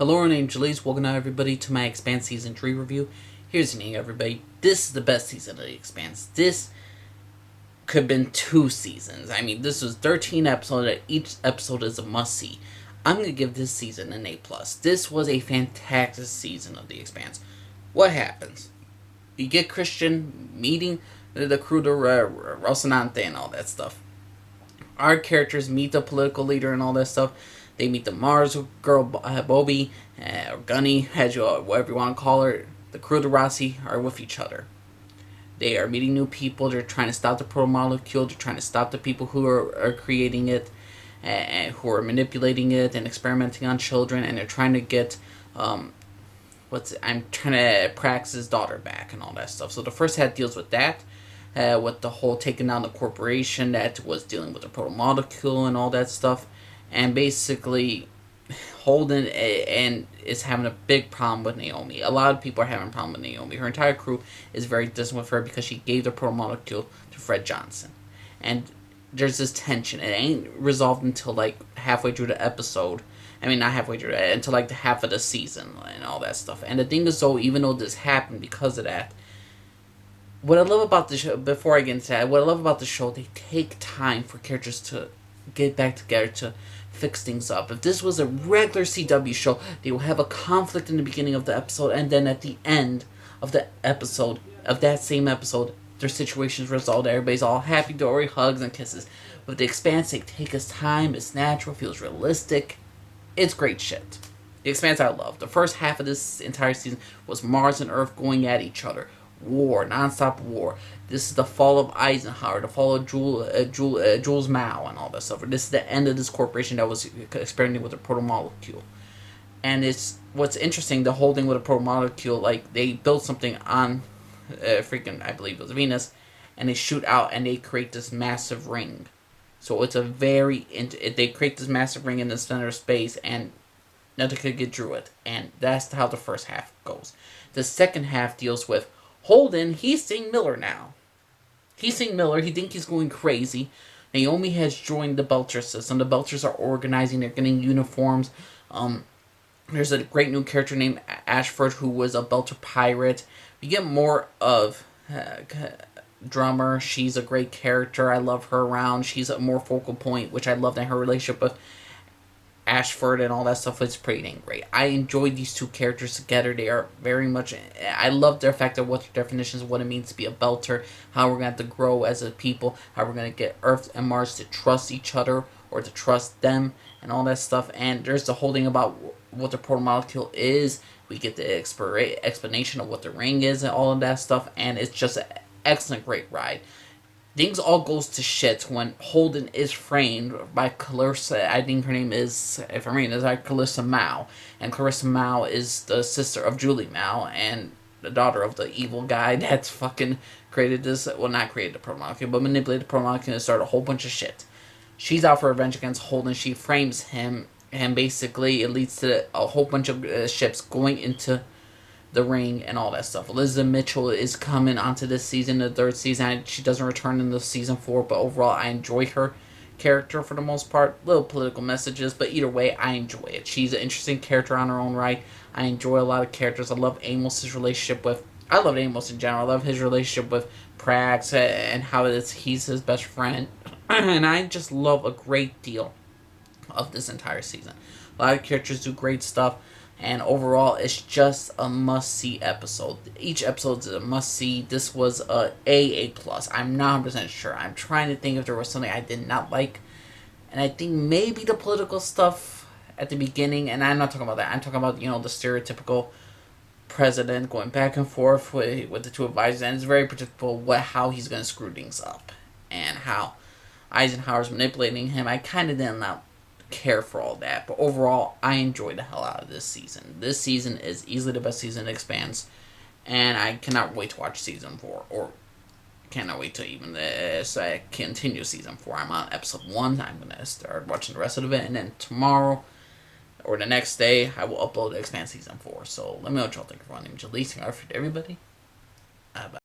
Hello, my name's Jalise. Welcome out, everybody, to my Expanse Season 3 review. Here's the thing, everybody. This is the best season of the Expanse. This could have been 2 seasons. I mean, this was 13 episodes, and each episode is a must-see. I'm going to give this season an A+. This was a fantastic season of the Expanse. What happens? You get Christian meeting the crew to Rocinante and all that stuff. Our characters meet the political leader and all that stuff. They meet the Mars girl, Bobby, or Gunny, whatever you want to call her. The crew of the Rossi are with each other. They are meeting new people. They're trying to stop the proto-molecule. They're trying to stop the people who are creating it, and who are manipulating it and experimenting on children. And they're trying to get, Prax's daughter back and all that stuff. So the first half deals with that. With the whole taking down the corporation that was dealing with the proto-molecule and all that stuff. And basically, Holden and is having a big problem with Naomi. A lot of people are having a problem with Naomi. Her entire crew is very distant with her because she gave the proto-molecule to Fred Johnson. And there's this tension. It ain't resolved until like halfway through the episode. I mean, not halfway through, until like the half of the season and all that stuff. And the thing is, though, even though this happened because of that, what I love about the show, before I get into that, what I love about the show, they take time for characters to get back together to fix things up. If this was a regular CW show, they will have a conflict in the beginning of the episode, and then at the end of the episode, of that same episode, their situation's resolved. Everybody's all happy, dory, hugs, and kisses. But the Expanse, they take its time, it's natural, feels realistic. It's great shit. The Expanse I love. The first half of this entire season was Mars and Earth going at each other. War, non-stop war. This is the fall of Eisenhower, the fall of Jules Mao and all that stuff. This is the end of this corporation that was experimenting with the proto-molecule. And it's what's interesting, the whole thing with the proto-molecule, like they build something on I believe it was Venus, and they shoot out and they create this massive ring. So it's a they create this massive ring in the center of space, and nothing could get through it. And that's how the first half goes. The second half deals with Holden. He's seeing Miller now. He's seeing Miller. He thinks he's going crazy. Naomi has joined the Belcher system. The Belchers are organizing. They're getting uniforms. There's a great new character named Ashford who was a Belcher pirate. We get more of Drummer. She's a great character. I love her around. She's a more focal point, which I love that her relationship with Ashford and all that stuff is pretty dang great. I enjoyed these two characters together. They are very much... I love their fact of what their definitions of what it means to be a Belter, how we're going to have to grow as a people, how we're going to get Earth and Mars to trust each other or to trust them and all that stuff. And there's the whole thing about what the proto-molecule is. We get the explanation of what the ring is and all of that stuff. And it's just an excellent, great ride. Things all goes to shit when Holden is framed by Clarissa. I think her name is, if I remember, is like Clarissa Mao. And Clarissa Mao is the sister of Julie Mao and the daughter of the evil guy that's fucking created this, well, not created the proto-molecule, but manipulated the proto-molecule and started a whole bunch of shit. She's out for revenge against Holden. She frames him, and basically it leads to a whole bunch of ships going into the ring and all that stuff. Elizabeth Mitchell is coming onto this season, the third season. She doesn't return in the season 4, but overall I enjoy her character for the most part. Little political messages, but either way I enjoy it. She's an interesting character on her own right. I enjoy a lot of characters. I love Amos's relationship with... I love Amos in general. I love his relationship with Prax and how he's his best friend. And I just love a great deal of this entire season. A lot of characters do great stuff. And overall, it's just a must-see episode. Each episode is a must-see. This was A+. I'm not 100% sure. I'm trying to think if there was something I did not like. And I think maybe the political stuff at the beginning. And I'm not talking about that. I'm talking about, the stereotypical president going back and forth with the two advisors. And it's very predictable how he's going to screw things up. And how Eisenhower's manipulating him. I kind of did not care for all that, but overall I enjoyed the hell out of this season. This season is easily the best season in Expanse, and I cannot wait to watch season 4, or cannot wait to even continue season 4. I'm on episode 1. I'm gonna start watching the rest of it, and then tomorrow or the next day I will upload Expanse season 4. So let me know what y'all think. Everyone named Jalise, everybody. Bye.